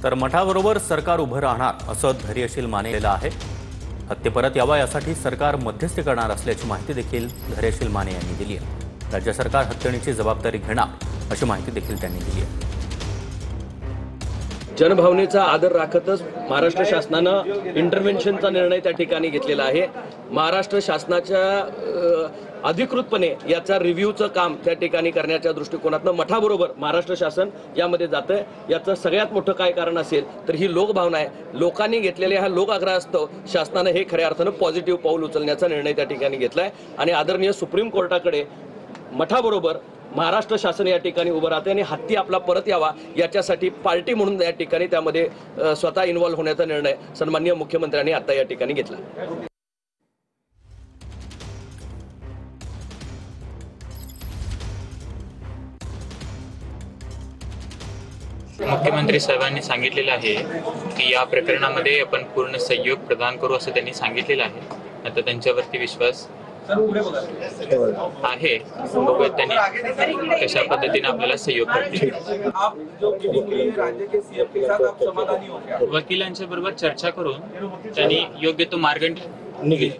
तर मठाबरोबर सरकार उभं राहणार असं धैर्यशील मानलेलं आहे। हत्या परत यावा यासाठी सरकार मध्यस्थी करणार असल्याची माहिती देखील धैर्यशील माने यांनी दिली आहे। राज्य सरकार हत्येची जबाबदारी घेणार अशी माहिती देखील त्यांनी दिली आहे। जनभावनेचा आदर राखतच महाराष्ट्र शासनानं इंटरव्हेन्शनचा निर्णय त्या ठिकाणी घेतलेला आहे। महाराष्ट्र शासनाच्या अधिकृतपणे याचा रिव्ह्यूचं काम त्या ठिकाणी करण्याच्या दृष्टिकोनातून मठाबरोबर महाराष्ट्र शासन यामध्ये जातं। याचं सगळ्यात मोठं काय कारण असेल तर ही लोकभावना आहे। लोकांनी घेतलेल्या ह्या लोक आग्रहास्तव शासनानं हे खऱ्या अर्थानं पॉझिटिव्ह पाऊल उचलण्याचा निर्णय त्या ठिकाणी घेतलाय आणि आदरणीय सुप्रीम कोर्टाकडे मठाबरोबर महाराष्ट्र शासन या ठिकाणी उभं राहते आणि हत्ती आपला परत यावा याच्यासाठी पार्टी म्हणून या ठिकाणी त्यामध्ये स्वतः इन्व्हॉल्व्ह होण्याचा निर्णय सन्माननीय मुख्यमंत्र्यांनी आता या ठिकाणी घेतला। मुख्यमंत्री साहेबांनी सांगितलेलं आहे की या प्रकरणामध्ये आपण पूर्ण सहयोग प्रदान करू असं त्यांनी सांगितलेलं आहे। आता त्यांच्यावरती विश्वास आहे, बघूयात त्यांनी कशा पद्धतीने आपल्याला सहयोग करतील। वकिलांच्या बरोबर चर्चा करून त्यांनी योग्य तो मार्ग निघेल।